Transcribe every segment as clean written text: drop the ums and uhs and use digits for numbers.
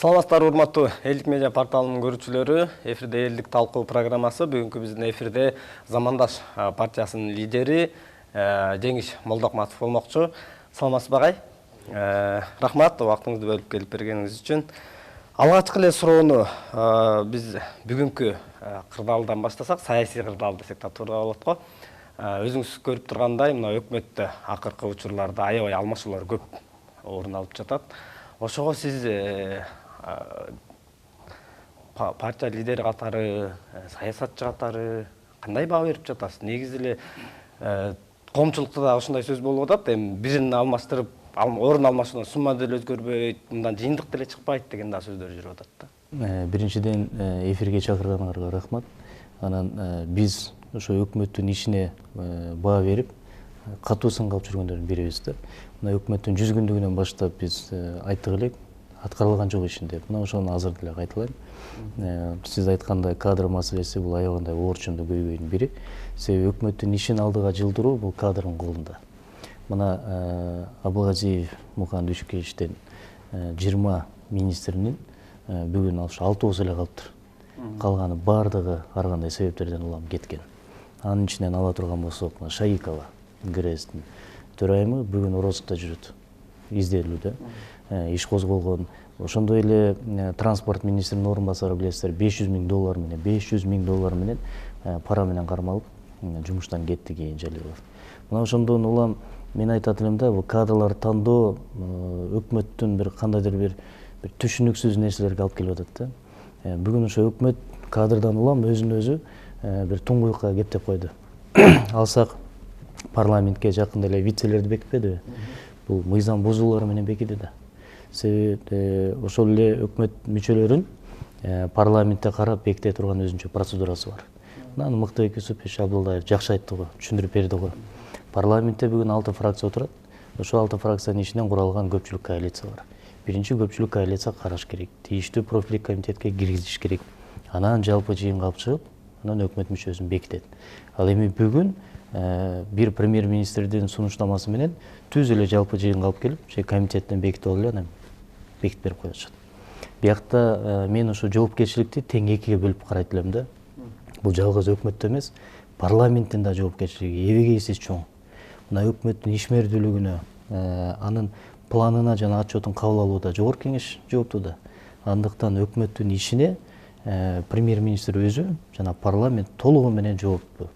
Саламатсыздар, урматтуу Элдик медиа порталынын көрүүчүлөрү. Эфирде элдик талкуу программасы. Бүгүнкү биздин эфирде Замандаш партиясынын лидери Жеңиш Молдокматов болмокчу. Саламатсыз багай. Рахмат, убактыңызды бөлүп келип бергениңиз үчүн. Алгачкы эле суроону биз бүгүнкү кырдаалдан баштасак, саясий кырдаал десек да туура болот го. Өзүңүз көрүп тургандай, мына өкмөттө акыркы учурларда аябай алмашуулар көп орун алып жатат. Ошого сиз партия лидери катары, саясатчы катары кандай баа берип жатасыз? Негизи эле коомчулукта да ушундай сөз болуп атат, эми бирин алмаштырып, орун алмашуудан сумма деле өзгөрбөйт, мындан жыйынтык деле чыкпайт деген да сөздөр жүрүп атат да. Биринчиден эфирге чакырганыңарга рахмат. Анан биз ошо өкмөттүн ишине баа берип, катуу сынга алып жүргөндөрдүн бирибиз да. Мына өкмөттүн 100 күндүгүнөн баштап биз айттык элек, аткарылган жок ишин деп. Мына ошону азыр деле кайталайм. Сиз айткандай кадр маселеси бул аябагандай оор чындуу көйгөйдүн бири. Себеби өкмөттүн ишин алдыга жылдыруу бул кадрдын колунда. Мына Абылгазиев Мукан Дүйшүкевичтен 20 министринин бүгүн ошо 6 эле калыптыр. Калганы баардыгы ар кандай себептерден улам кеткен. Анын ичинен ала турган болсок, Шаикова ГРСтин төрайымы бүгүн Орозукта жүрөт. Изделүүдө иш козголгон. Ошондой эле транспорт министринин орун басары билесиздер, $500 миң пара менен кармалып, жумуштан кетти кийин Жалилов. Мына ошондон улам мен айтат элем да, бул кадрлар тандоо өкмөттүн бир кандайдыр бир түшүнүксүз нерселерге алып келип атат да. Бүгүн ошо өкмөт кадрдан улам өзүн өзү бир туңгуюкка кептеп койду. Алсак парламентке жакында эле вицелерди бекитпедиби? Бул мыйзам бузуулары менен бекиди да. Себеби ошол эле өкмөт мүчөлөрүн парламентте карап беките турган өзүнчө процедурасы бар. Мына Мыктыбек Юсупович Абдулдаев жакшы айтты го, түшүндүрүп берди го. Парламентте бүгүн 6 фракция отурат. Ошол 6 фракциянын ичинен куралган көпчүлүк коалиция бар. Биринчи көпчүлүк коалиция караш керек, тийиштүү профилдик комитетке киргизиш керек. Анан жалпы жыйынга алып чыгып, анан өкмөт мүчөсүн бекитет. Ал эми бүгүн бир премьер-министрдин сунуштамасы менен түз эле жалпы жыйынга алып келип, же комитеттен бекитип алып эле анан бекитип берип коюшат. Биякта мен ошо жоопкерчиликти тең экиге бөлүп карайт элем да. Бул жалгыз өкмөттө эмес, парламенттин да жоопкерчилиги эбегейсиз чоң. Мына өкмөттүн ишмердүүлүгүнө, анын планына жана отчетун кабыл алууда жогорку кеңеш жооптуу да. Андыктан өкмөттүн ишине премьер-министр өзү жана парламент толугу менен жооптуу.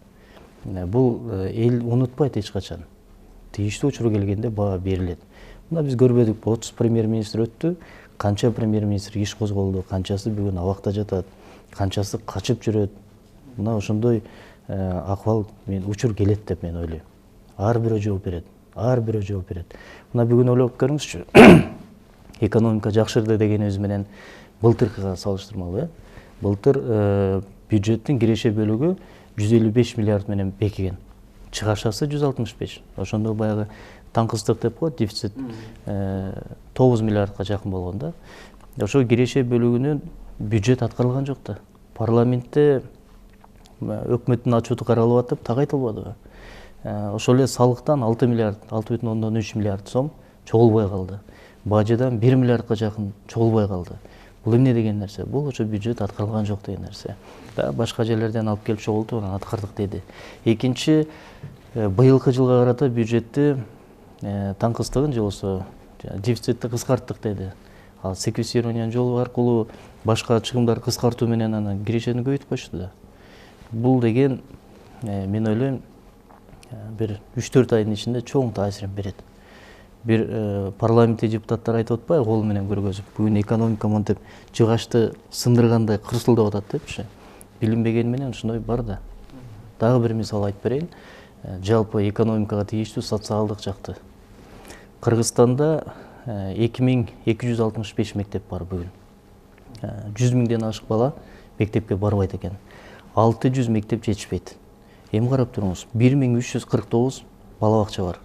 Бул эл унутпайт эч качан. Тийиштүү учур келгенде баа берилет. Мына биз көрбөдүк, 30 премьер-министр өттү, канча премьер-министр иш козголду, канчасы бүгүн абакта жатат, канчасы качып жүрөт. Мына ошондой акыбал мен учур келет деп мен ойлойм. Ар бирөө жооп берет, ар бирөө жооп берет. Мына бүгүн ойлоп көрүңүзчү. Экономика жакшырды дегенибиз менен былтыркыга салыштырмалуу, былтыр бюджеттин киреше бөлүгү 155 миллиард менен бекиген. Чыгашасы 165. Ошондо баягы таңкыстык деп коет, дефицит 9 миллиардка жакын болгон да. Ошо киреше бөлүгүнөн бюджет аткарылган жок да. Парламентте өкмөттүн отчету каралып атып, так айтылбадыбы? Ошол эле салыктан 6 миллиард, 6,3 миллиард сом чогулбой калды. Бажыдан 1 миллиардка жакын чогулбой калды. Бул эмне деген нерсе? Бул ошо бюджет аткарылган жок деген нерсе. Да, башка жерлерден алып келип чогултуп, анан аткардык деди. Экинчи, быйылкы жылга карата бюджетти таңкыстыгын же болсо дефицитти кыскарттык деди. Ал секвестированиянын жолу аркылуу башка чыгымдар кыскартуу менен анан кирешени көбөйтүп коюшту да. Бул деген мен ойлойм бир 3-4 айдын ичинде чоң таасирин берет. Бир парламентте депутаттар айтып атпайбы, кол менен көргөзүп, бүгүн экономика монтип жыгачты сындыргандай кырсылдап атат депчи. Билинбеген менен ушундай бар да. Дагы бир мисал айтып берейин. Жалпы экономикага тийиштүү социалдык жакты. Кыргызстанда 2265 мектеп бар бүгүн. 100 миңден ашык бала мектепке барбайт экен. 600 мектеп жетишпейт. Эми карап туруңуз, 1349 бала бакча бар.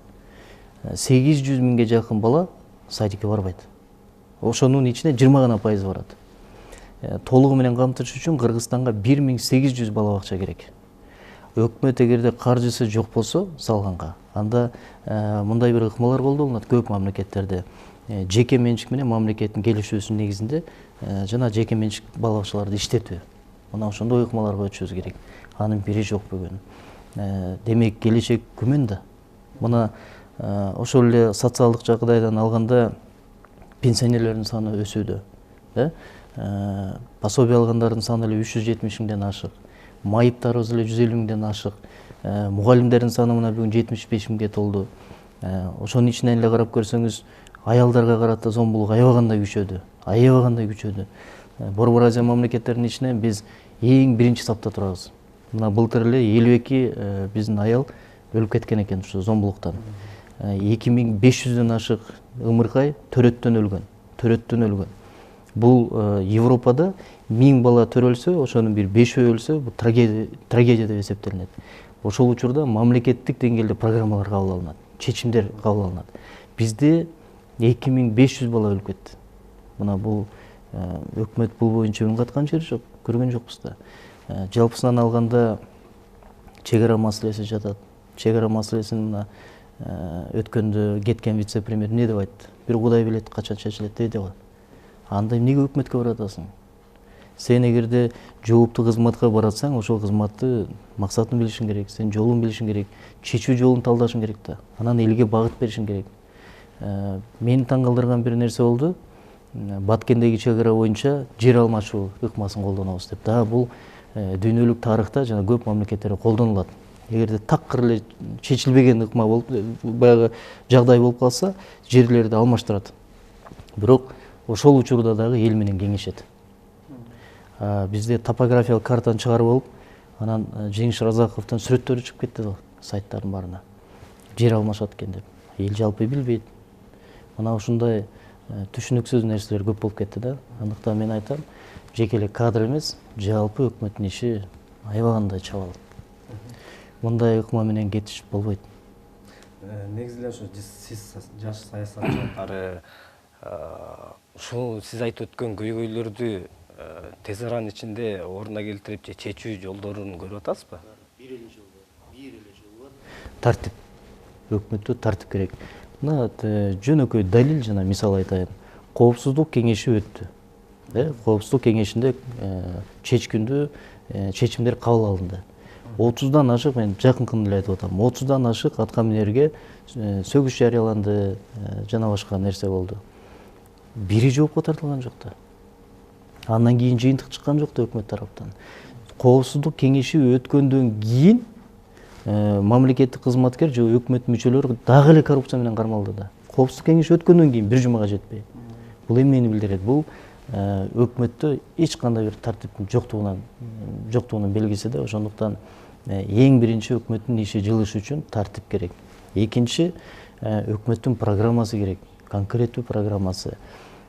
800 миңге жакын бала садикке барбайт. Ошонун ичине 20% барат. Толугу менен камтыш үчүн Кыргызстанга 1800 бала бакча керек. Өкмөт эгерде каржысы жок болсо салганга, анда мындай бир ыкмалар колдонулат көп мамлекеттерде. Жеке менчик менен мамлекеттин келишүүсүнүн негизинде жана жеке менчик балабакчаларды иштетүү. Мына ошондой ыкмаларга өтүшүбүз керек. Анын бири жок бүгүн. Демек келечек күмөн да. Мына ошол эле социалдык жагдайдан алганда пенсионерлердин саны өсүүдө. Пособие алгандардын саны эле 370 миңден ашык. Майыптарыбыз эле 150 миңден ашык. Мугалимдердин саны мына бүгүн 75 миңге толду. Ошонун ичинен эле карап көрсөңүз, аялдарга карата зомбулук аябагандай күчөдү. Борбор Азия мамлекеттеринин ичинен биз эң биринчи сапта турабыз. Мына былтыр эле 52 биздин аял өлүп кеткен экен ушу зомбулуктан. 2500дөн ашык ымыркай төрөттөн өлгөн. Бул Европада 1000 бала төрөлсө, ошонун бир 5-өө өлсө, бул трагедия деп эсептелинет. Ошол учурда мамлекеттик деңгээлде программалар кабыл алынат, чечимдер кабыл алынат. Бизде 2500 бала өлүп кетти. Мына бул өкмөт бул боюнча үн каткан жери жок, көргөн жокпуз да. Жалпысынан алганда чек ара маселеси жатат. Чек ара маселесин мына өткөндө кеткен вице-премьер эмне деп айтты? Бир Кудай билет качан чечилет деди го. Анда эмнеге өкмөткө баратасың? Сен эгерде жооптуу кызматка баратсаң, ошол кызматты максатын билишиң керек, сен жолун билишиң керек, чечүү жолун талдашың керек да. Анан элге багыт беришиң керек. Мени таң калтырган бир нерсе болду. Баткендеги чек ара боюнча жер алмашуу ыкмасын колдонобуз деп. Да, бул дүйнөлүк тарыхта жана көп мамлекеттерде колдонулат. Эгерде такыр эле чечилбеген ыкма болуп, баягы жагдай болуп калса, жерлерди алмаштырат. Бирок ошол учурда дагы эл менен кеңешет. Бизде топографиялык картаны чыгарып алып, анан Жеңиш Разаковдун сүрөттөрү чыгып кетти да сайттардын баарына. Жер алмашат экен деп. Эл жалпы билбейт. Мына ушундай түшүнүксүз нерселер көп болуп кетти да. Андыктан мен айтам, жеке эле кадр эмес, жалпы өкмөттүн иши аябагандай чабал. Мындай ыкма менен кетиш болбойт. Негизи эле ошо сиз жаш саясатчылар ушул сиз айтып өткөн көйгөйлөрдү тез аранын ичинде ордуна келтирип же чечүү жолдорун көрүп атасызбы? Бир эле жол бар. Тартип. Өкмөттө тартип керек. Мына жөнөкөй далил жана мисал айтайын. Коопсуздук кеңеши өттү. Коопсуздук кеңешинде чечкүндө чечимдер кабыл алынды. 30дан ашык, мен жакынкын эле айтып атам, 30дан ашык аткаминерге сөгүш жарыяланды, жана башка нерсе болду. Бири жоопко тартылган жок да. Андан кийин жыйынтык чыккан жок да өкмөт тараптан. Коопсуздук кеңеши өткөндөн кийин мамлекеттик кызматкер же өкмөт мүчөлөрү дагы эле коррупция менен кармалды да. Коопсуздук кеңеши өткөндөн кийин бир жумага жетпей. Бул эмнени билдирет? Бул өкмөттө эч кандай бир тартиптин жоктугунун белгиси да. Ошондуктан эң биринчи өкмөттүн иши жылыш үчүн тартип керек. Экинчи, өкмөттүн программасы керек, конкреттүү программасы.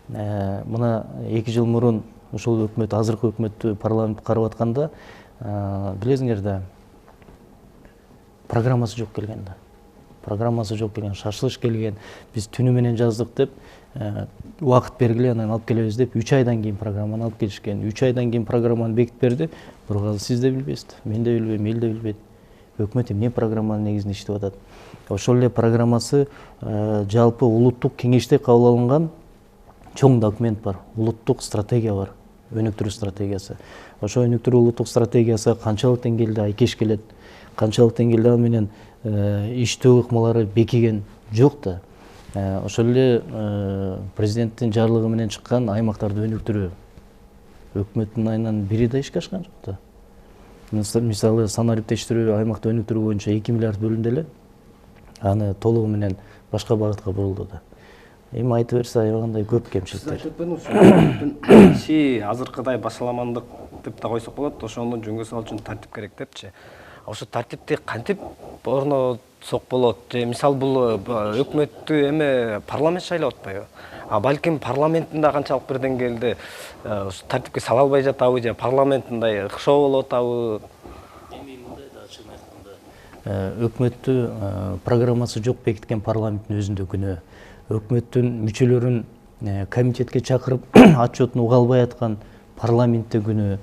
Мына 2 жыл мурун ушул өкмөт, азыркы өкмөттү парламент карап атканда, билесиңер да, программасы жок келген да. Программасы жок келген, шашылыш келген. Биз түнү менен жаздык деп, убакыт бергиле, анан алып келебиз деп 3 айдан кийин программаны алып келишкен. 3 айдан кийин программаны бекитип берди. Бирок азыр сиз да билбейсиз, мен да билбейм, эл да билбейт. Өкмөт эмне программанын негизинде иштеп атат. Ошол эле программасы жалпы улуттук кеңеште кабыл алынган чоң документ бар. Улуттук стратегия бар. Өнүктүрүү стратегиясы. Ошо өнүктүрүү улуттук стратегиясы канчалык деңгээлде айкеш келет, канчалык деңгээлде аны менен иштөө ыкмалары бекиген жок да. Ошол эле президенттин жарлыгы менен чыккан аймактарды өнүктүрүү өкмөттүн айынан бири да ишке ашкан жок да. Мисалы санариптештирүү, аймакты өнүктүрүү боюнча 2 миллиард бөлүндү эле. Аны толугу менен башка багытка бурулду да. Эми айтып берсе аябагандай көп кемчиликтер. Сиз айтып өткөнүңүз иши азыркыдай башаламандык деп да койсок болот, ошону жөнгө салуу үчүн тартип керек депчи. Ошо тартипти кантип орнотсок болот? Же мисал бул өкмөттү эме парламент шайлап атпайбы? Балким парламенттин да канчалык бир деңгээлде тартипке сала албай жатабы, же парламент мындай ыкшоо болуп атабы? Эми мындай да чын айтканда, өкмөттү программасы жок бекиткен парламенттин өзүндө күнөө. Өкмөттүн мүчөлөрүн комитетке чакырып отчетун уга албай аткан парламентте күнөө.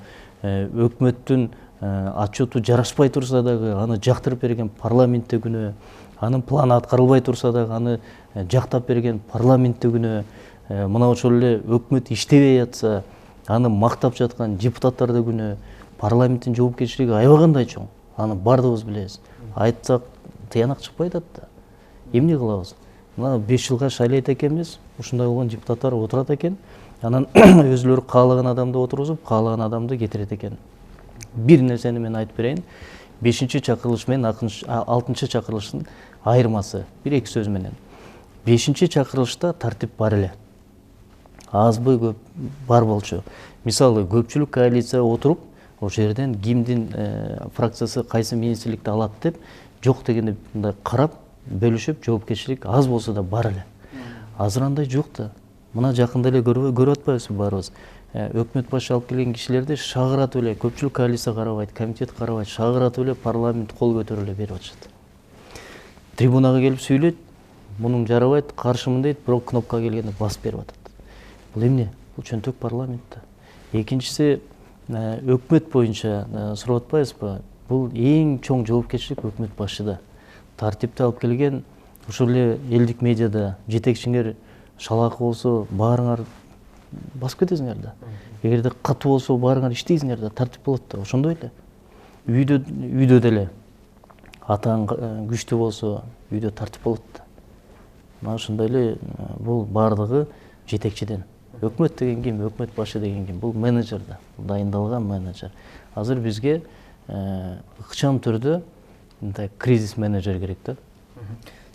Өкмөттүн отчету жарашпай турса дагы аны жактырып берген парламентте күнөө. Анын планы аткарылбай турса дагы аны жактап берген парламентте күнөө. Мына ошол эле өкмөт иштебей атса, аны мактап жаткан депутаттар да күнөө, парламенттин жоопкерчилиги аябагандай чоң. Аны бардыгыбыз билебиз. Айтсак тыянак чыкпайт да. Эмне кылабыз? Мына 5 жылга шайлайт экенбиз, ушундай болгон депутаттар отурат экен. Анан өзүлөрү каалаган адамды отургузуп, каалаган адамды кетирет экен. Бир нерсени мен айтып берейин. 5-чи чакырылыш менен 6-чы чакырылыштын айырмасы. Бир-эки сөз менен. 5-чи чакырылышта тартип бар эле. Азбы көп бар болчу. Мисалы көпчүлүк коалиция отуруп, ошол жерден кимдин фракциясы кайсы министрликти алат деп жок дегенде мындай карап, бөлүшүп, жоопкерчилик аз болсо да бар эле. Азыр андай жок да. Мына жакында эле көрүп атпайбызбы баарыбыз. Өкмөт башы алып келген кишилерди шагыратып эле, көпчүлүк коалиция карабайт, комитет карабайт, шагыратып эле парламент кол көтөрүп эле берип атышат. Трибунага келип сүйлөйт, мунун жарабайт, каршымын дейт, бирок кнопкага келгенде басып берип атат. Бул эмне? Бул чөнтөк парламент. Экинчиси, өкмөт боюнча сурап атпайбызбы? Бул эң чоң жоопкерчилик өкмөт башыда. Тартипти алып келген, ошол эле элдик медиада жетекчиңер шалаакы болсо, баарыңар басып кетесиңер да. Эгерде катуу болсо, баарыңар иштейсиңер да, тартип болот да. Ошондой эле. Үйдө деле атаң күчтүү болсо, үйдө тартип болот да. Мына ошондой эле бул баардыгы жетекчиден. Өкмөт деген ким, өкмөт башы деген ким? Бул менеджер да, дайындалган менеджер. Азыр бизге ыкчам түрдө мындай кризис менеджер керек да.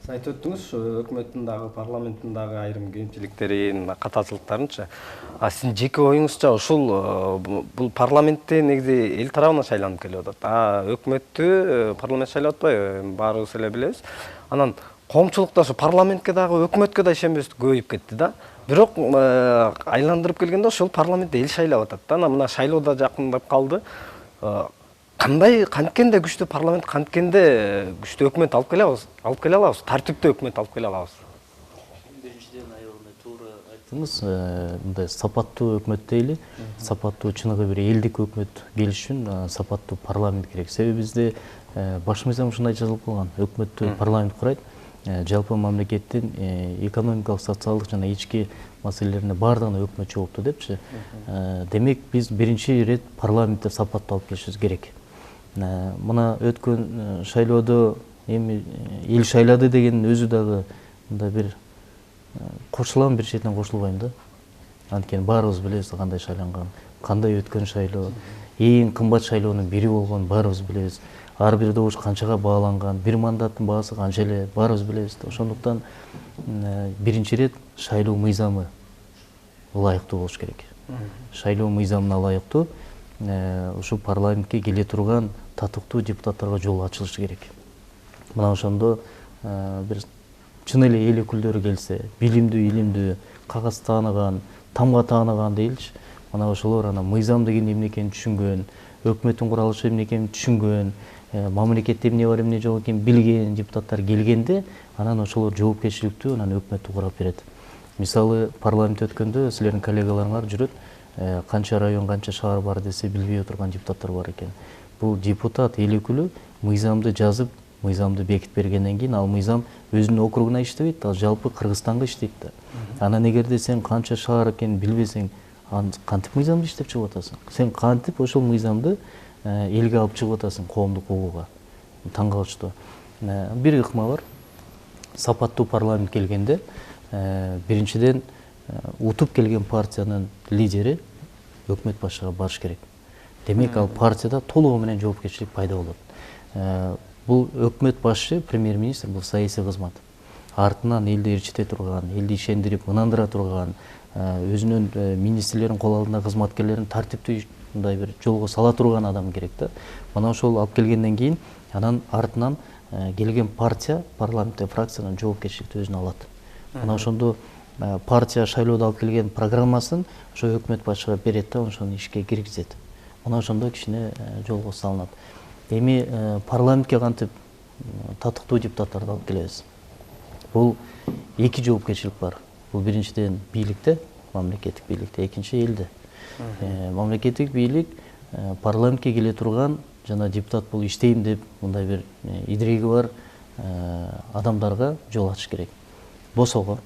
Сиз айтып өттүңүз, өкмөттүн дагы, парламенттин дагы айрым кемчиликтерин, катачылыктарын. Сиздин жеке оюңузча ушул бул парламентте негизи эл тарабынан шайланып келип атат. Өкмөттү парламент шайлап атпайбы? Баарыбыз эле билебиз. Анан коомчулукта ошо парламентке дагы, өкмөткө да ишенбес көбөйүп кетти да. Бирок айландырып келгенде ошол парламентте эл шайлап атат да. Мына шайлоо да жакындап калды. Кандай, канткенде күчтүү парламент, канткенде күчтүү өкмөт алып келе алабыз, тартиптүү өкмөт алып келе алабыз. Биринчиден аягында туура айттыңыз, мындай сапаттуу өкмөт дейли. Сапаттуу чыныгы бир элдик өкмөт келиш үчүн сапаттуу парламент керек. Себеби бизде баш мыйзам ушундай жазылып калган. Өкмөттү парламент курайт. Жалпы мамлекеттин экономикалык, социалдык жана ички маселелерине баардыгына өкмөт жооптуу депчи. Демек биз биринчи ирет парламентте сапаттуу алып келишибиз керек. Мына өткөн шайлоодо эми эл шайлады деген өзү дагы мындай бир кошулам, бир четинен кошулбайм да. Анткени баарыбыз билебиз кандай шайланган, кандай өткөн шайлоо, эң кымбат шайлоонун бири болгон баарыбыз билебиз. Ар бир добуш канчага бааланган, бир мандаттын баасы канча эле баарыбыз билебиз. Ошондуктан биринчи ирет шайлоо мыйзамы ылайыктуу болуш керек. Шайлоо мыйзамына ылайыктуу ушу парламентке келе турган татыктуу депутаттарга жол ачылышы керек. Мына ошондо бир чын эле эл өкүлдөрү келсе, билимдүү, илимдүү, кагаз тааныган, тамга тааныган дейилчи. Мына ошолор мыйзам деген эмне экенин түшүнгөн, өкмөттүн куралышы эмне экенин түшүнгөн, мамлекетте эмне бар, эмне жок экенин билген депутаттар келгенде, анан ошолор жоопкерчиликтүү анан өкмөттү курап берет. Мисалы парламент өткөндө силердин коллегаларыңар жүрөт, канча район, канча шаар бар десе билбей отурган депутаттар бар экен. Бул депутат, эл өкүлү мыйзамды жазып, мыйзамды бекитип бергенден кийин ал мыйзам өзүнүн округуна иштебейт, ал жалпы Кыргызстанга иштейт да. Анан эгерде сен канча шаар экенин билбесең, кантип мыйзамды иштеп чыгып атасың? Сен кантип ошол мыйзамды элге алып чыгып атасың, коомдук угууга? Таң калыштуу. Бир ыкма бар. Сапаттуу парламент келгенде, биринчиден утуп келген партиянын лидери өкмөт башыга барыш керек. Демек ал партияда толугу менен жоопкерчилик пайда болот. Бул өкмөт башы, премьер-министр, бул саясий кызмат. Артынан элди ээрчите турган, элди ишендирип, ынандыра турган, өзүнүн министрлерин, кол алдындагы кызматкерлерин тартиптүү мындай бир жолго сала турган адам керек да. Мына ошол алып келгенден кийин анан артынан келген партия, парламентте фракциянын жоопкерчиликти өзүнө алат. Мына ошондо партия шайлоодо алып келген программасын ошо өкмөт башыга берет да, ошону ишке киргизет. Мына ошондо кичине жолго салынат. Эми парламентке кантип татыктуу депутаттарды алып келебиз? Бул эки жоопкерчилик бар. Бул биринчиден бийликте, мамлекеттик бийликте, экинчи элде. Мамлекеттик бийлик парламентке келе турган жана депутат болуп иштейм деп мындай бир идиреги бар адамдарга жол ачыш керек. Босого,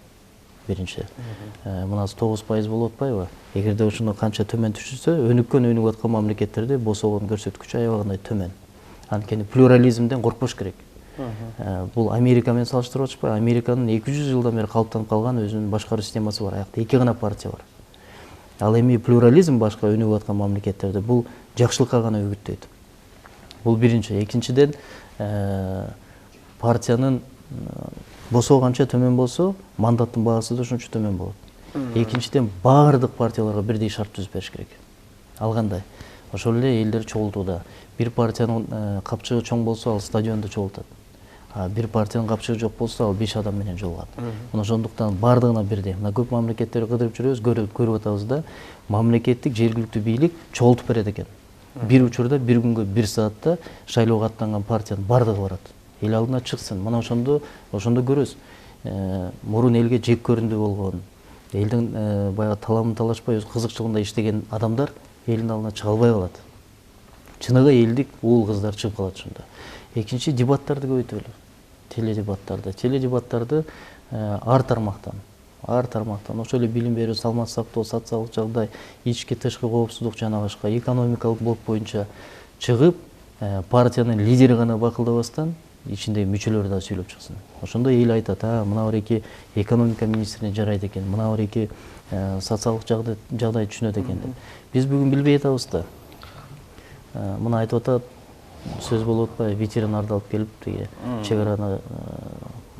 биринчи. Мына 9% болуп атпайбы? Эгерде ушуну канча төмөн түшүрсө, өнүгүп аткан мамлекеттерде босогон көрсөткүчү аябагандай төмөн. Анткени плюрализмден коркпош керек. Бул Америка менен салыштырып атышпайбы? Американын 200 жылдан бери калыптанып калган өзүнүн башкаруу системасы бар. Аякта 2 гана партия бар. Ал эми плюрализм башка өнүгүп аткан мамлекеттерде бул жакшылыкка гана үгүттөйт. Бул биринчи. Экинчиден, партиянын босоо канча төмөн болсо, мандаттын баасы да ошончо төмөн болот. Экинчиден, баардык партияларга бирдей шарт түзүп бериш керек. Ал кандай? Ошол эле элдер чогултууда. Бир партиянын капчыгы чоң болсо, ал стадионду чогултат. Бир партиянын капчыгы жок болсо, ал 5 адам менен жолугат. Мына ошондуктан баардыгына бирдей. Мына көп мамлекеттерди кыдырып жүрөбүз, көрүп атабыз да, мамлекеттик жергиликтүү бийлик чогултуп берет экен. Бир учурда, бир күнгө, бир саатта шайлоого аттанган партиянын баардыгы барат. Эл алдына чыксын. Мына ошондо көрөбүз. Мурун элге жек көрүндү болгон, элдин баягы таламын талашпай өз кызыкчылыгында иштеген адамдар элдин алдына чыга албай калат. Чыныгы элдик уул кыздар чыгып калат ушунда. Экинчи, дебаттарды көбөйтөлү. Теледебаттарды ар тармактан, ошол эле билим берүү, саламаттык сактоо, социалдык жагдай, ички тышкы коопсуздук жана башка экономикалык блок боюнча чыгып, партиянын лидери гана бакылдабастан, ичиндеги мүчөлөр да сүйлөп чыксын. Ошондо эл айтат, мына бир экономика министрине жарайт экен, мына бир социалдык жагдай түшүнөт экен деп. Биз бүгүн билбей атабыз да. Мына айтып атат, сөз болуп атпайбы, ветеринарды алып келип, тиги чек араны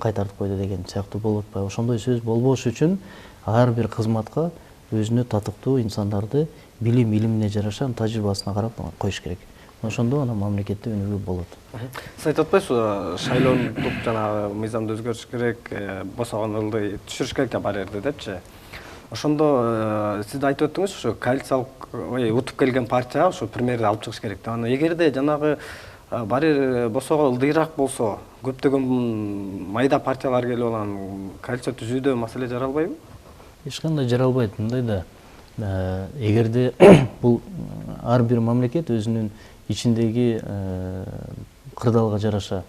кайтартып койду деген сыяктуу болуп атпайбы. Ошондой сөз болбош үчүн ар бир кызматка өзүнө татыктуу инсандарды билим илимине жараша, тажрыйбасына карап коюш керек. Ошондо ана мамлекетте өнүгүү болот. Сиз айтып атпайсызбы, шайлоондук жанагы мыйзамды өзгөртүш керек, босогон ылды түшүрүш керек да бар жерде депчи. Ошондо сиз айтып өттүңүз, ошо коалициялык утуп келген партия ошо премьерди алып чыгыш керек деп. Аны эгерде жанагы бар жер босого ылдыйраак болсо, көптөгөн майда партиялар келип алган коалиция түзүүдө маселе жаралбайбы? Эч кандай жаралбайт. Мындай да, эгерде бул ар бир мамлекет өзүнүн ичиндеги кырдаалга жараша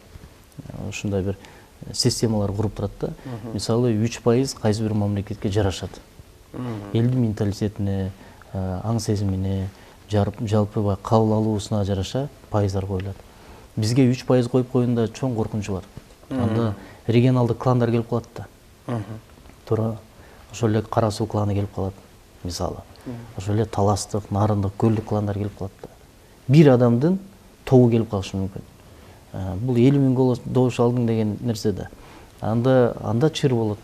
ушундай бир системалар куруп турат да. Мисалы 3% кайсы бир мамлекетке жарашат. Элдин менталитетине, аң сезимине, жалпы кабыл алуусуна жараша пайыздар коюлат. Бизге 3% коюп койгонда чоң коркунучу бар. Анда регионалдык кландар келип калат да. Туура ошол эле Кара суу кланы келип калат, мисалы. Ошол эле Таластык, Нарындык, Көлдүк кландар келип калат да. Бир адамдын тобу келип калышы мүмкүн. Бул 50 000 добуш алдың деген нерсе да. Анда чыр болот.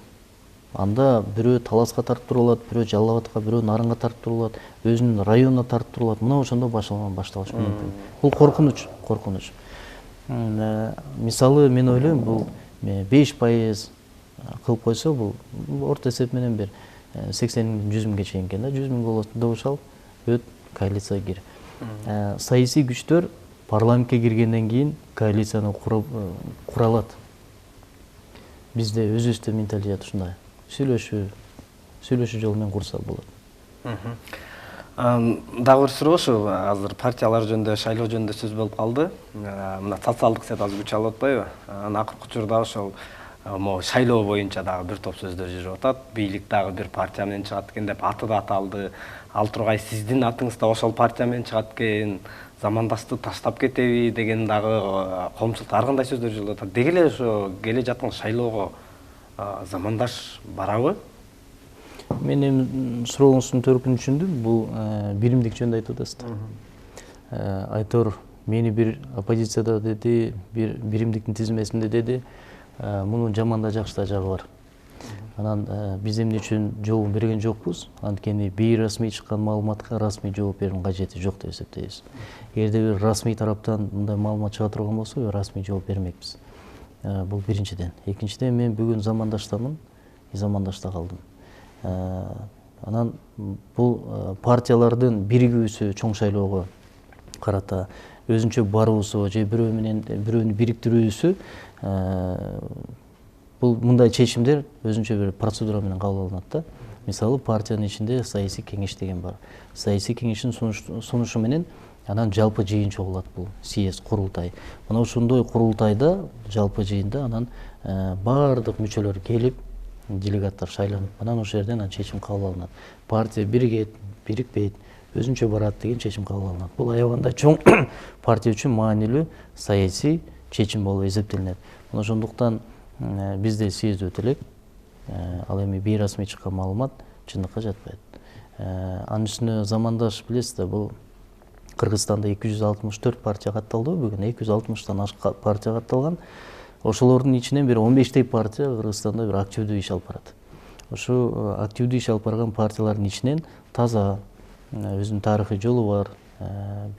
Анда бирөө Таласка тартып туруп алат, бирөө Жалал Абадка, бирөө Нарынга тартып туруп алат, өзүнүн районуна тартып туруп алат. Мына ошондо башталышы мүмкүн. Бул коркунуч. Мисалы мен ойлойм, бул 5% кылып койсо, бул орто эсеп менен бир 80-100 миңге чейин экен да, 100 000 добуш алып, өт коалицияга кир. Саясий күчтөр парламентке киргенден кийин коалицияны кура алат. Бизде өзүбүздө менталитет ушундай. Сүйлөшүү жолу менен курса болот. Дагы бир суроо, ушу азыр партиялар жөнүндө, шайлоо жөнүндө сөз болуп калды. Мына социалдык сет азыр күч алып атпайбы? Акыркы учурда ошол шайлоо боюнча дагы бир топ сөздөр жүрүп атат. Бийлик дагы бир партия менен чыгат экен деп аты да аталды. Ал тургай сиздин атыңыз да ошол партия менен чыгат экен. Замандашты таштап кетеби деген дагы коомчулукта ар кандай сөздөр жүрүп атат. Деги эле ошо келе жаткан шайлоого замандаш барабы? Мен эми сурооңуздун төркүнүн түшүндүм. Бул биримдик жөнүндө айтып атасыздар. Айтор мени бир оппозицияда деди, бир биримдиктин тизмесинде деди. Мунун жаман да жакшы да жагы бар. Анан биз эмне үчүн жообун берген жокпуз? Анткени бейрасмий чыккан маалыматка расмий жооп берүүнүн кажети жок деп эсептейбиз. Эгерде бир расмий тараптан мындай маалымат чыга турган болсо, расмий жооп бермекпиз. Бул биринчиден. Экинчиден, мен бүгүн замандаштамын, замандашта калдым. Анан бул партиялардын биригүүсү чоң шайлоого карата өзүнчө баруусу же бирөө менен бирөөнү бириктирүүсү, бул мындай чечимдер өзүнчө бир процедура менен кабыл алынат да. Мисалы, партиянын ичинде саясий кеңеш деген бар. Саясий кеңештин сунушу менен анан жалпы жыйын чогулат, бул съезд, курултай. Мына ошондой курултайда, жалпы жыйында анан баардык мүчөлөр келип, делегаттар шайланып, анан ошол жерден чечим кабыл алынат. Партия биригет, бирикпейт, өзүнчө барат деген чечим кабыл алынат. Бул аябаганда чоң партия үчүн маанилүү саясий чечим болуп эсептелинет. Мына ошондуктан бизде съезд өтө элек. Ал эми бейрасмий чыккан маалымат чындыкка жатпайт. Анын үстүнө замандаш билесиз да, бул Кыргызстанда 264 партия катталды, бүгүн 260тан ашык партия катталган. Ошолордун ичинен бир 15 партия Кыргызстанда бир активдүү иш алып барат. Ошо активдүү иш алып барган партиялардын ичинен таза, өзүнүн тарыхый жолу бар,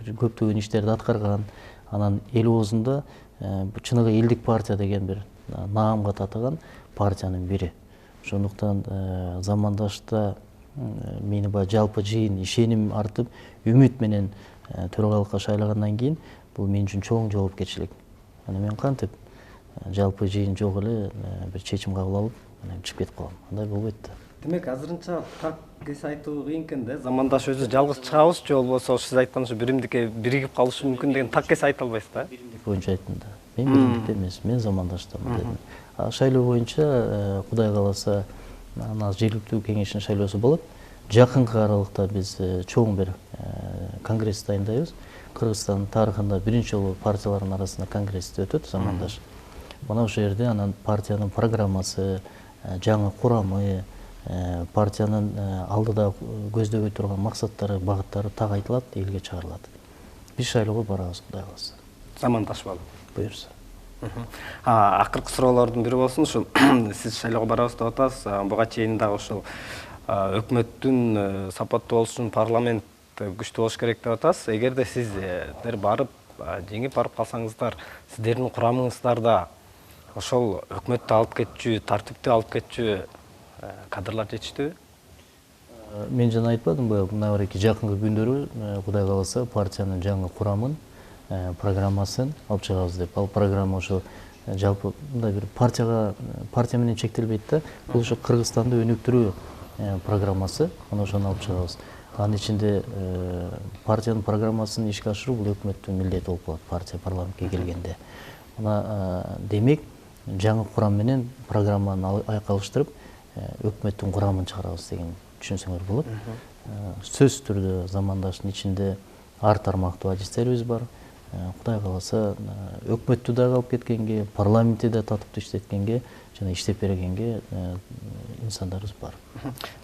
бир көптөгөн иштерди аткарган, анан эл оозунда чыныгы элдик партия деген бир наамга татыган партиянын бири. Ошондуктан замандашта мени баягы жалпы жыйын ишеним артып, үмүт менен төрагалыкка шайлагандан кийин бул мен үчүн чоң жоопкерчилик. Аны мен кантип жалпы жыйын жок эле бир чечим кабыл алып, анан чыгып кетип калам. Андай болбойт да. Демек азырынча так кес айтуу кыйын экен да. Замандаш өзү жалгыз чыгабыз же болбосо сиз айткан ушу биримдикке биригип калышы мүмкүн деген так кес айта албайсыз да? Биримдик боюнча айттым да. Мен биримдикте эмес, мен замандаштамын дедим. Шайлоо боюнча Кудай кааласа анан жергиликтүү кеңештин шайлоосу болот. Жакынкы аралыкта биз чоң бир конгресс дайындайбыз. Кыргызстандын тарыхында биринчи жолу партиялардын арасында конгресс өтөт, замандаш. Мына ошол жерде анан партиянын программасы, жаңы курамы, партиянын алдыда көздөбөй турган максаттары, багыттары так айтылат, элге чыгарылат. Биз шайлоого барабыз, Кудай кааласа. Замандаш болуп. Буюрса. Акыркы суроолордун бири болсун, ушул сиз шайлоого барабыз деп атасыз. Буга чейин дагы ушул өкмөттүн сапаттуу болуш үчүн парламент күчтүү болуш керек деп атасыз. Эгерде сиздер барып, жеңип барып калсаңыздар, сиздердин курамыңыздарда ошол өкмөттү алып кетчү, тартипти алып кетчү кадрлар жетиштүүбү? Мен жана айтпадымбы, мынабеки жакынкы күндөрү Кудай кааласа партиянын жаңы курамын, программасын алып чыгабыз деп. Ал программа ошо жалпы мындай бир партия менен чектелбейт да. Бул ошо Кыргызстанды өнүктүрүү программасы, аны ошону алып чыгабыз. Анын ичинде партиянын программасын ишке ашыруу бул өкмөттүн милдети болуп калат, партия парламентке келгенде. Мына демек жаңы курам менен программаны айкалыштырып өкмөттүн курамын чыгарабыз деген түшүнсөңөр болот. Сөзсүз түрдө замандаштын ичинде ар тармактуу адистерибиз бар. Кудай кааласа өкмөттү дагы алып кеткенге, парламентти да татыктуу иштеткенге жана иштеп бергенге инсандарыбыз бар.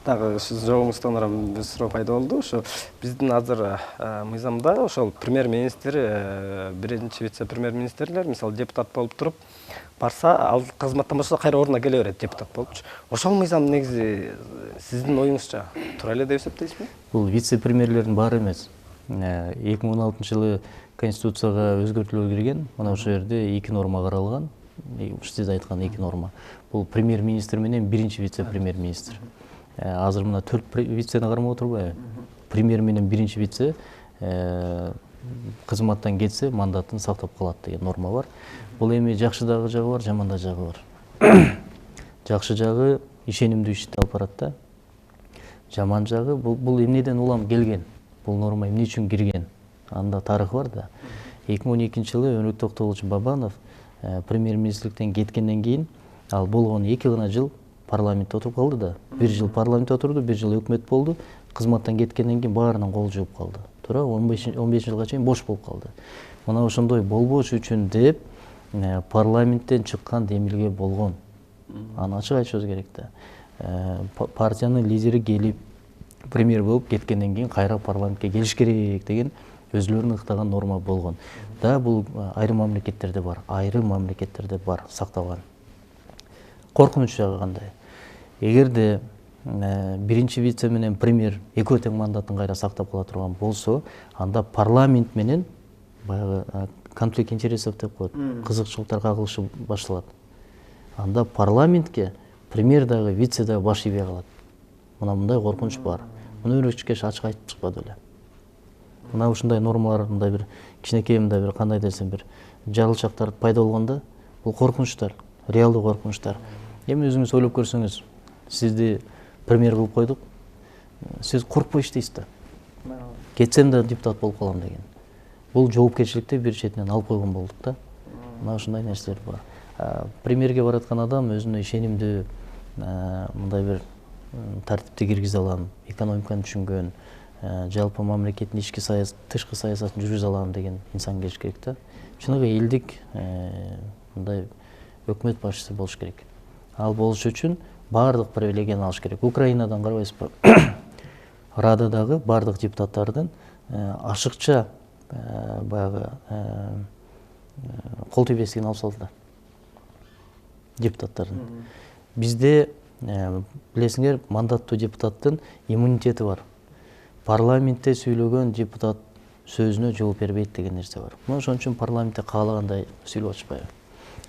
Дагы сиз жоогуңуздан бир суроо пайда болду. Ошо биздин азыр мыйзамда ошол премьер-министр, биринчи вице-премьер-министрлер, мисалы депутат болуп туруп барса, ал кызматтан бошсо кайра ордуна келе берет, депутат болупчу. Ошол мыйзам негизи сиздин оюңузча туура эле деп эсептейсизби? Бул вице-премьерлердин баары эмес. 2016-жылы Конституцияга өзгөртүүлөр кирген, мына ошол жерде 2 норма каралган. Сиз айткан 2 норма. Бул премьер-министр менен биринчи вице-премьер-министр. Азыр мына 4 вицени кармап отурбайбы? Премьер менен биринчи вице кызматтан кетсе, мандатын сактап калат деген норма бар. Бул эми жакшы дагы жагы бар, жаман да жагы бар. Жакшы жагы ишенимдүү ишти алып барат да. Жаман жагы бул эмнеден улам келген? Бул норма эмне үчүн кирген? Анда тарыхы бар да. 2012-жылы Өнүк Токтогулович Бабанов премьер-министрликтен кеткенден кийин ал болгон 2 гана жыл парламентте отуруп калды да. 1 жыл парламентте отурду, 1 жыл өкмөт болду. Кызматтан кеткенден кийин баарынан кол жууп калды. Туура 15 жылга чейин бош болуп калды. Мына ошондой болбош үчүн деп парламенттен чыккан демилге болгон. Аны ачык айтышыбыз керек да. Партиянын лидери келип премьер болуп кеткенден кийин кайра парламентке келиш керек деген өзүлөрүн ыктаган норма болгон. Да, бул айрым мамлекеттерде бар, сакталган. Коркунуч жагы кандай? Эгерде биринчи вице менен премьер экөө тең мандатын кайра сактап кала турган болсо, анда парламент менен баягы конфликт интересов деп коет, кызыкчылыктар кагылышы башталат. Анда парламентке премьер дагы, вице дагы баш ийбей калат. Мына мындай коркунуч бар. Муну өрөкчүкеш ачык айтып чыкпады эле. Мына ушундай нормалар, мындай бир кичинекей мындай бир кандай десем бир жарылчактар пайда болгондо, бул коркунучтар, реалдуу коркунучтар. Эми өзүңүз ойлоп көрсөңүз, сизди премьер кылып койдук. Сиз коркпой иштейсиз да. Кетсем да депутат болуп калам деген. Бул жоопкерчиликти бир четинен алып койгон болдук да. Мына ушундай нерселер бар. Премьерге бараткан адам өзүнө ишенимдүү мындай бир тартипти киргизе алам, экономиканы түшүнгөн, жалпы мамлекеттин ички саясат, тышкы саясатын жүргүзө алам деген инсан келиш керек да. Чыныгы элдик мындай өкмөт башчысы болуш керек. Ал болуш үчүн бардык привилегияны алыш керек. Украинадан карабайсызбы? Рададагы бардык депутаттардын ашыкча баягы кол тийбестигин алып салды. Депутаттардын. Бизде билесиңер, мандаттуу депутаттын иммунитети бар. Парламентте сүйлөгөн депутат сөзүнө жооп бербейт деген нерсе бар. Ошон үчүн парламентте каалагандай сүйлөп атышпайбы.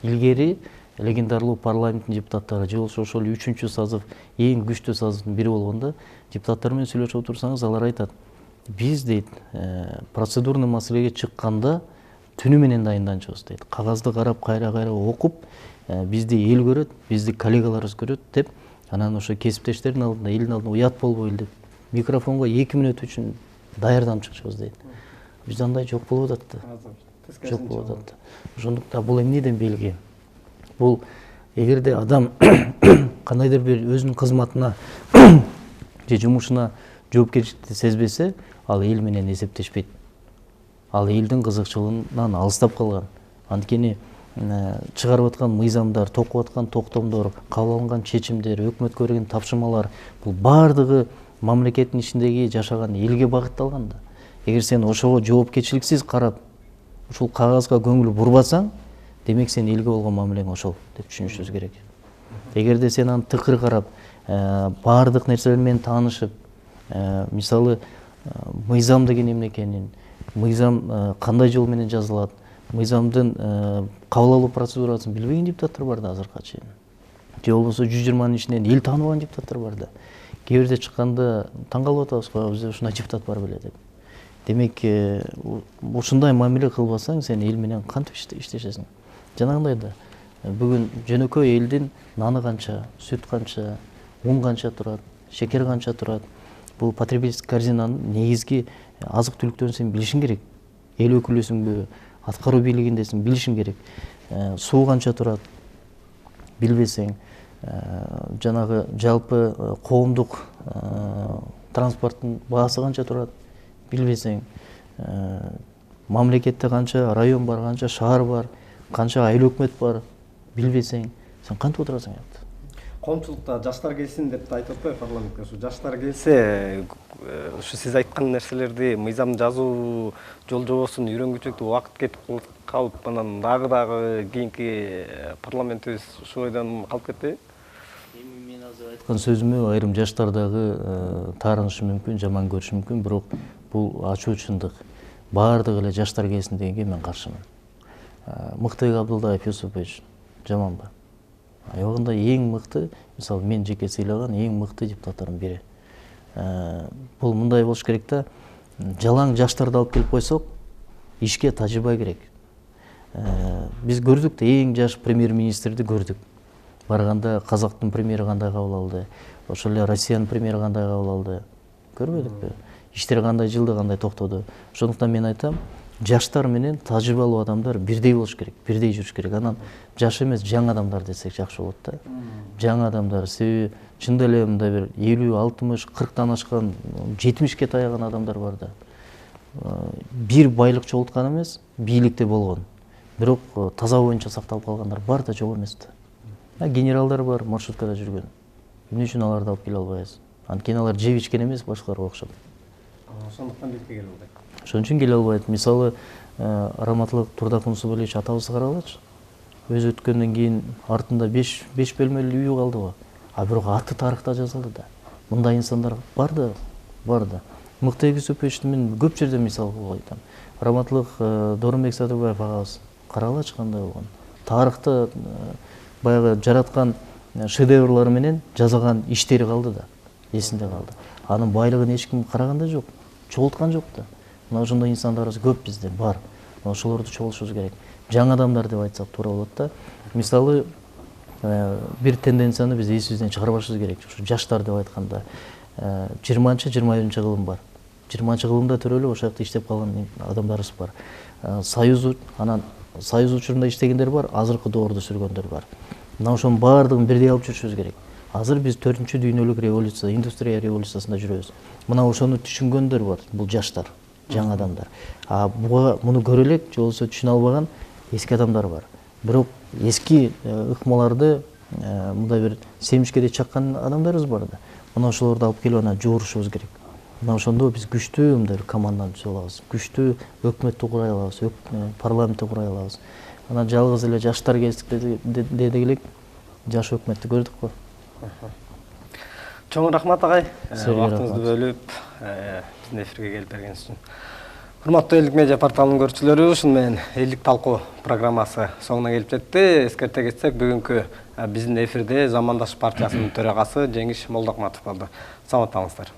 Илгери легендарлуу парламенттин депутаттары же болбосо ошол 3-чү сазыв эң күчтүү сазывдын бири болгондо депутаттар менен сүйлөшүп отурсаңыз, алар айтат: биз дейт процедурный маселеге чыкканда түнү менен дайынданчубыз дейт. Кагазды карап кайра окуп, бизди эл көрөт, бизди коллегаларыбыз көрөт деп, анан ошо кесиптештердин алдында, элдин алдында уят болбойлу деп микрофонго 2 мүнөт үчүн даярданып чыкчубуз дейт. Бизде андай жок болуп атат да. Жок болуп атат. Ошондуктан бул эмнеден белги? Бул эгерде адам кандайдыр бир өзүнүн кызматына же жумушуна жоопкерчиликти сезбесе, ал эл менен эсептешпейт. Ал элдин кызыкчылыгынан алыстап калган. Анткени чыгарып аткан мыйзамдар, токуп аткан токтомдор, кабыл алынган чечимдер, өкмөткө берген тапшырмалар, бул бардыгы мамлекеттин ичиндеги жашаган элге багытталган да. Эгер сен ошого жоопкерчиликсиз карап, ушул кагазга көңүл бурбасаң, демек сен элге болгон мамилең ошол деп түшүнүшүбүз керек. Эгерде сен аны тыкыр карап, бардык нерселер менен таанышып, мисалы мыйзам деген эмне экенин, мыйзам кандай жол менен жазылат, мыйзамдын кабыл алуу процедурасын билбеген депутаттар бар да азыркыга чейин. Же болбосо 120-нын ичинен эл тааныбаган депутаттар бар да. Кээ бирде чыкканда таң калып атабыз го, бизде ушундай депутат бар беле деп. Демек, ушундай мамиле кылбасаң, сен эл менен кантип иштешесиң? Жанагындай да, бүгүн жөнөкөй элдин наны канча, сүт канча, un канча турат, шекер канча турат. Бул потребительский корзинанын негизги азык түлүктөрүн сен билишиң керек. Эл өкүлүсүңбү, аткаруу бийлигиндесиң, билишиң керек. Суу канча турат, билбесең, жанагы жалпы коомдук транспорттун баасы канча турат, билбесең, мамлекетте канча район бар, канча шаар бар, канча айыл өкмөт бар, билбесең, сен кантип отурасың анда? Коомчулукта жаштар келсин деп айтып атпайбы парламентке? Ушу жаштар келсе, ушу сиз айткан нерселерди, мыйзам жазуу жол жобосун үйрөнгүчөктү убакыт кетип калып, анан дагы кийинки парламентибиз ушул ойдон калып кетпейби? Эми мен азыр айткан сөзүмө айрым жаштар дагы таарынышы мүмкүн, жаман көрүшү мүмкүн, бирок бул ачуу чындык. Бардыгы эле жаштар келсин дегенге мен каршымын. Мыктыбек Абдылдаев Юсупович жаманбы? Аябагында эң мыкты, мисалы мен жеке сыйлаган эң мыкты депутаттардын бири. Бул мындай болуш керек да, жалаң жаштарды алып келип койсок, ишке тажрыйба керек. Биз көрдүк да, эң жаш премьер-министрди көрдүк. Барганда Казактын премьери кандай кабыл алды, ошол эле Россиянын премьери кандай кабыл алды. Көрбөдүкпү? Иштер кандай жылды, кандай токтоду. Ошондуктан мен айтам, жаштар менен тажрыйбалуу адамдар бирдей болуш керек, бирдей жүрүш керек. Анан жаш эмес, жаңы адамдар десек жакшы болот да. Жаңы адамдар, себеби чындап эле мындай бир 50, 60, 40тан ашкан, 70ке таяган адамдар бар да. Бир байлык чогулткан эмес, бийликте болгон. Бирок таза боюнча сакталып калгандар бар да, жок эмес да. Генералдар бар, маршруткада жүргөн. Эмне үчүн аларды алып келе албайбыз? Анткени алар жеп ичкен эмес, башкаларга окшоп. Ошондуктан бийликке келе албайт. Ошон үчүн келе албайт. Мисалы, Раматлык Турдакун Субалевич атабызды карагылачы. Өзү өткөндөн кийин артында 5 бөлмөлүү үй калды го. Бирок аты тарыхта жазылды да. Мындай инсандар бар да, бар да. Мыктыбек Юсуповичти мен көп жерде мисал кылып айтам. Раматлык Доронбек Садырбаев агабыз карагылачы кандай болгон. Тарыхта баягы жараткан шедеврлары менен жазылган иштери калды да, эсинде калды. Анын байлыгын эч ким караган да жок, чогулткан жок да. Мына ошондой инсандарыбыз көп бизде бар. Ошолорду чогултушубуз керек. Жаңы адамдар деп айтсак туура болот да. Мисалы, бир тенденцияны биз эсибизден чыгарбашыбыз керек. Ушу жаштар деп айтканда 20-21 кылым бар. 20 кылымда төрөлүп ошол жакта иштеп калган адамдарыбыз бар. Союз, анан Союз учурунда иштегендер бар, азыркы доордо сүргөндөр бар. Мына ошонун баардыгын бирдей алып жүрүшүбүз керек. Азыр биз 4-чү дүйнөлүк революция, индустрия революциясында жүрөбүз. Мына ошону түшүнгөндөр бар, бул жаштар, жаңы адамдар. Муну көрө элек, же болбосо түшүнө албаган эски адамдар бар. Бирок эски ыкмаларды мындай бир семишкеде чаккан адамдарыбыз бар да. Мына ошолорду алып келип анан жоорушубуз керек. Мына ошондо биз күчтүү мындай бир команданы түзө алабыз. Күчтүү өкмөттү курай алабыз, парламентти курай алабыз. Анан жалгыз эле жаштар келсик дедик элек, жаш өкмөттү көрдүк го. Чоң рахмат агай. Убактыңызды бөлүп, биздин эфирге келип бергениңиз үчүн. Урматтуу Элдик медиа порталынын көрүүчүлөрү, ушуну менен элдик талкуу программасы соңуна келип жетти. Эскерте кетсек, бүгүнкү биздин эфирде Замандаш партиясынын төрагасы Жеңиш Молдокматов болду. Саламат болуңуздар.